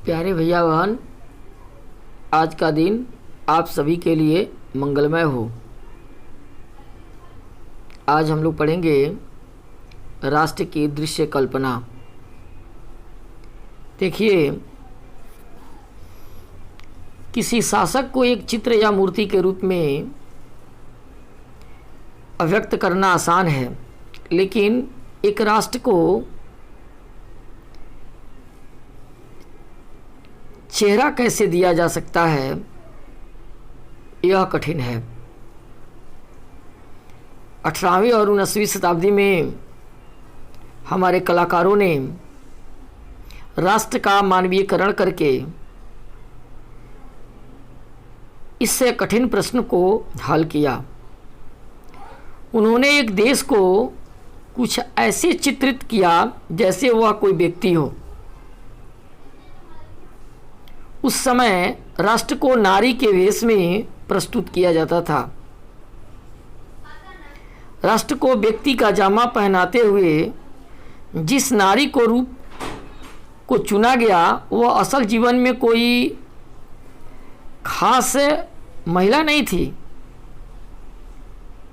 प्यारे भैया बहन, आज का दिन आप सभी के लिए मंगलमय हो। आज हम लोग पढ़ेंगे राष्ट्र की दृश्य कल्पना। देखिए, किसी शासक को एक चित्र या मूर्ति के रूप में अभिव्यक्त करना आसान है, लेकिन एक राष्ट्र को चेहरा कैसे दिया जा सकता है, यह कठिन है। 18वीं और 19वीं शताब्दी में हमारे कलाकारों ने राष्ट्र का मानवीयकरण करके इससे कठिन प्रश्न को हल किया। उन्होंने एक देश को कुछ ऐसे चित्रित किया जैसे वह कोई व्यक्ति हो। उस समय राष्ट्र को नारी के वेश में प्रस्तुत किया जाता था। राष्ट्र को व्यक्ति का जामा पहनाते हुए जिस नारी को रूप को चुना गया, वह असल जीवन में कोई खास महिला नहीं थी।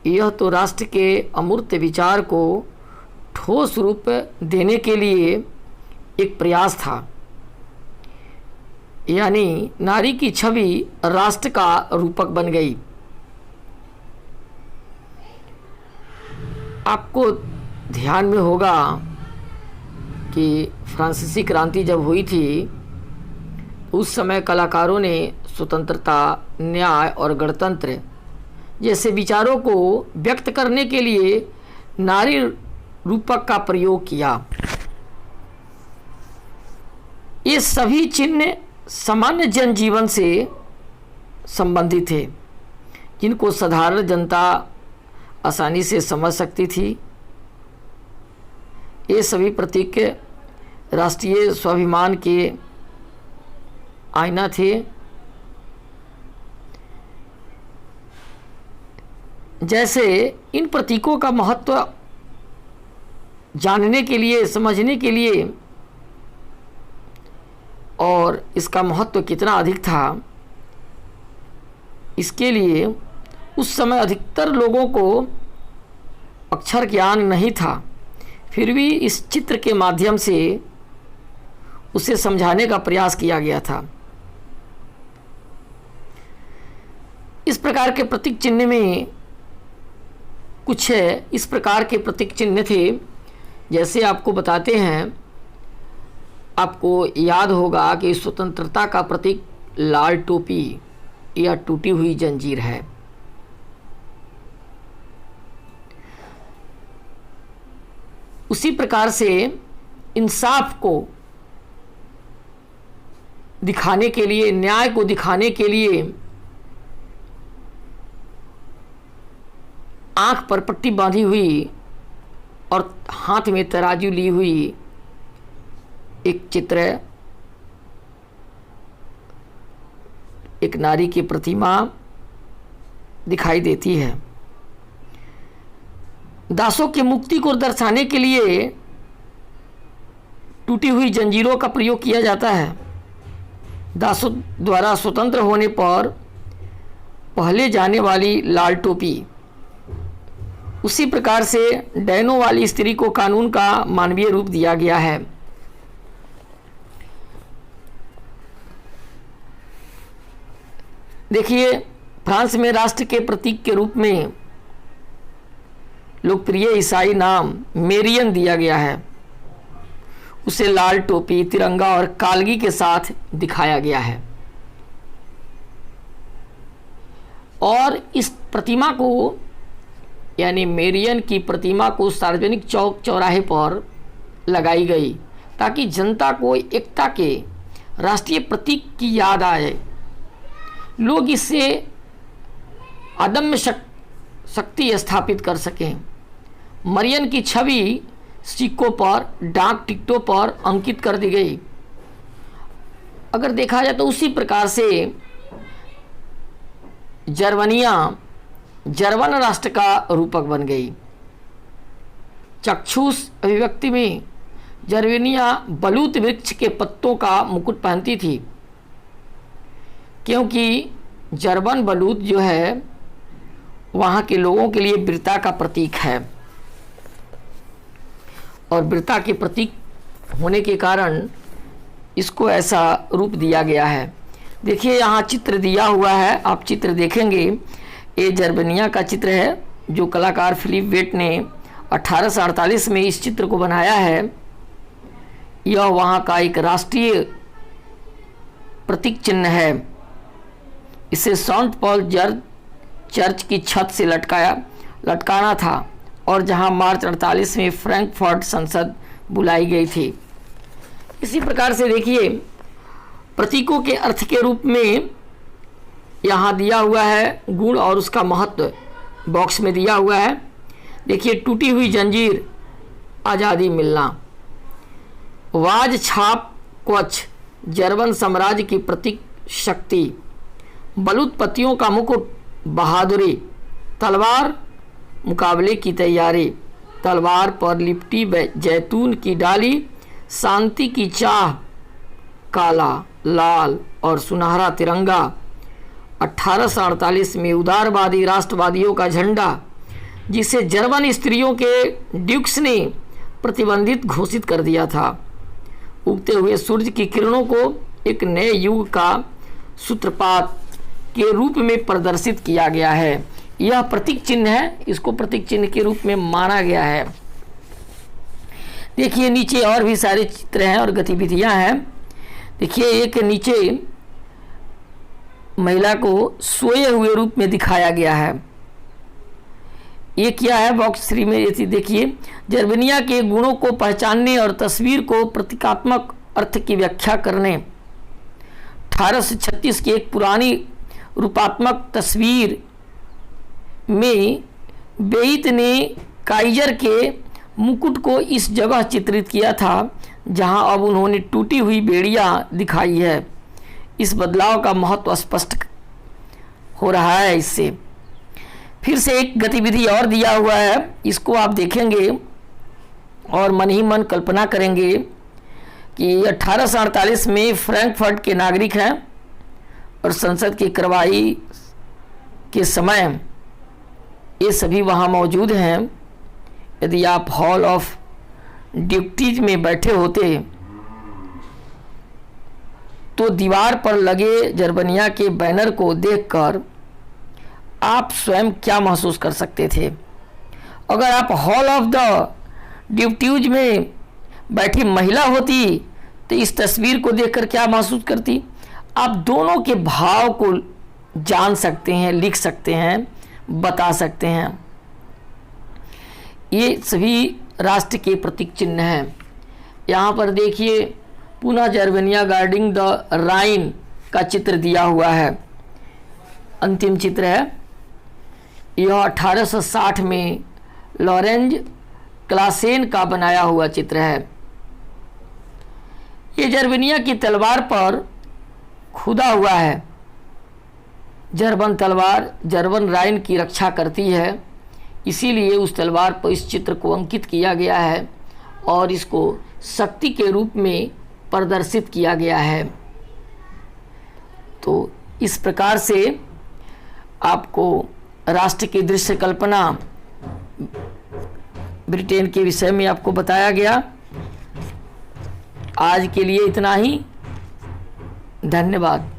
यह तो राष्ट्र के अमूर्त विचार को ठोस रूप देने के लिए एक प्रयास था। यानी नारी की छवि राष्ट्र का रूपक बन गई। आपको ध्यान में होगा कि फ्रांसीसी क्रांति जब हुई थी, उस समय कलाकारों ने स्वतंत्रता, न्याय और गणतंत्र जैसे विचारों को व्यक्त करने के लिए नारी रूपक का प्रयोग किया। ये सभी चिन्ह सामान्य जनजीवन से संबंधित थे, जिनको साधारण जनता आसानी से समझ सकती थी। ये सभी प्रतीक राष्ट्रीय स्वाभिमान के आईना थे। जैसे इन प्रतीकों का महत्व जानने के लिए, समझने के लिए और इसका महत्व कितना अधिक था, इसके लिए उस समय अधिकतर लोगों को अक्षर ज्ञान नहीं था। फिर भी इस चित्र के माध्यम से उसे समझाने का प्रयास किया गया था। इस प्रकार के प्रतीक चिन्ह में कुछ इस प्रकार के प्रतीक चिन्ह थे, जैसे आपको बताते हैं। आपको याद होगा कि स्वतंत्रता का प्रतीक लाल टोपी या टूटी हुई जंजीर है। उसी प्रकार से इंसाफ को दिखाने के लिए, न्याय को दिखाने के लिए आंख पर पट्टी बांधी हुई और हाथ में तराजू ली हुई एक चित्र, एक नारी की प्रतिमा दिखाई देती है। दासों की मुक्ति को दर्शाने के लिए टूटी हुई जंजीरों का प्रयोग किया जाता है। दासों द्वारा स्वतंत्र होने पर पहले जाने वाली लाल टोपी, उसी प्रकार से डैनों वाली स्त्री को कानून का मानवीय रूप दिया गया है। देखिए, फ्रांस में राष्ट्र के प्रतीक के रूप में लोकप्रिय ईसाई नाम मेरियन दिया गया है। उसे लाल टोपी, तिरंगा और कालगी के साथ दिखाया गया है। और इस प्रतिमा को, यानी मेरियन की प्रतिमा को सार्वजनिक चौक चौराहे पर लगाई गई ताकि जनता को एकता के राष्ट्रीय प्रतीक की याद आए। लोग इससे अदम्य शक्ति स्थापित कर सकें। मरियन की छवि सिक्कों पर, डाक टिकटों पर अंकित कर दी गई। अगर देखा जाए तो उसी प्रकार से जर्मन राष्ट्र का रूपक बन गई। चक्षुष अभिव्यक्ति में जर्मनिया बलूत वृक्ष के पत्तों का मुकुट पहनती थी, क्योंकि जर्मन बलूत जो है वहाँ के लोगों के लिए वीरता का प्रतीक है, और वीरता के प्रतीक होने के कारण इसको ऐसा रूप दिया गया है। देखिए यहाँ चित्र दिया हुआ है, आप चित्र देखेंगे, ये जर्मनिया का चित्र है जो कलाकार फिलिप वेट ने 1848 में इस चित्र को बनाया है। यह वहाँ का एक राष्ट्रीय प्रतीक चिन्ह है। इसे सेंट पॉल चर्च की छत से लटकाना था, और जहां मार्च 48 में फ्रैंकफर्ट संसद बुलाई गई थी। इसी प्रकार से देखिए प्रतीकों के अर्थ के रूप में यहाँ दिया हुआ है गुण और उसका महत्व बॉक्स में दिया हुआ है। देखिए टूटी हुई जंजीर, आज़ादी मिलना। वाज छाप कवच, जर्मन साम्राज्य की प्रतीक शक्ति। बलूत पत्तियों का मुकुट, बहादुरी। तलवार, मुकाबले की तैयारी। तलवार पर लिपटी जैतून की डाली, शांति की चाह। काला, लाल और सुनहरा तिरंगा। 1848 में उदारवादी राष्ट्रवादियों का झंडा, जिसे जर्मन स्त्रियों के ड्यूक्स ने प्रतिबंधित घोषित कर दिया था। उगते हुए सूर्य की किरणों को एक नए युग का सूत्रपात के रूप में प्रदर्शित किया गया है। यह प्रतीक चिन्ह है, इसको प्रतीक चिन्ह के रूप में माना गया है। देखिए नीचे और भी सारे चित्र हैं और गतिविधियां हैं। देखिए एक नीचे महिला को सोए हुए रूप में दिखाया गया है। ये क्या है बॉक्स 3 में? देखिए जर्मनिया के गुणों को पहचानने और तस्वीर को प्रतीकात्मक अर्थ की व्याख्या करने। 1836 की एक पुरानी रूपात्मक तस्वीर में बेइत ने काइजर के मुकुट को इस जगह चित्रित किया था जहां अब उन्होंने टूटी हुई बेड़ियां दिखाई है। इस बदलाव का महत्व स्पष्ट हो रहा है इससे। फिर से एक गतिविधि और दिया हुआ है, इसको आप देखेंगे और मन ही मन कल्पना करेंगे कि 1848 में फ्रैंकफर्ट के नागरिक हैं और संसद की कार्रवाई के समय ये सभी वहाँ मौजूद हैं। यदि आप हॉल ऑफ ड्यूटीज में बैठे होते तो दीवार पर लगे जर्मनिया के बैनर को देखकर आप स्वयं क्या महसूस कर सकते थे? अगर आप हॉल ऑफ द ड्यूटीज में बैठी महिला होती तो इस तस्वीर को देखकर क्या महसूस करती? आप दोनों के भाव को जान सकते हैं, लिख सकते हैं, बता सकते हैं। ये सभी राष्ट्र के प्रतीक चिन्ह हैं। यहाँ पर देखिए पुनः जर्मनिया गार्डिंग द राइन का चित्र दिया हुआ है, अंतिम चित्र है। यह 1860 में लॉरेंज क्लासेन का बनाया हुआ चित्र है। ये जर्मनिया की तलवार पर खुदा हुआ है। जर्मन तलवार जर्मन राइन की रक्षा करती है, इसीलिए उस तलवार पर इस चित्र को अंकित किया गया है और इसको शक्ति के रूप में प्रदर्शित किया गया है। तो इस प्रकार से आपको राष्ट्र की दृश्य कल्पना ब्रिटेन के विषय में आपको बताया गया। आज के लिए इतना ही, धन्यवाद।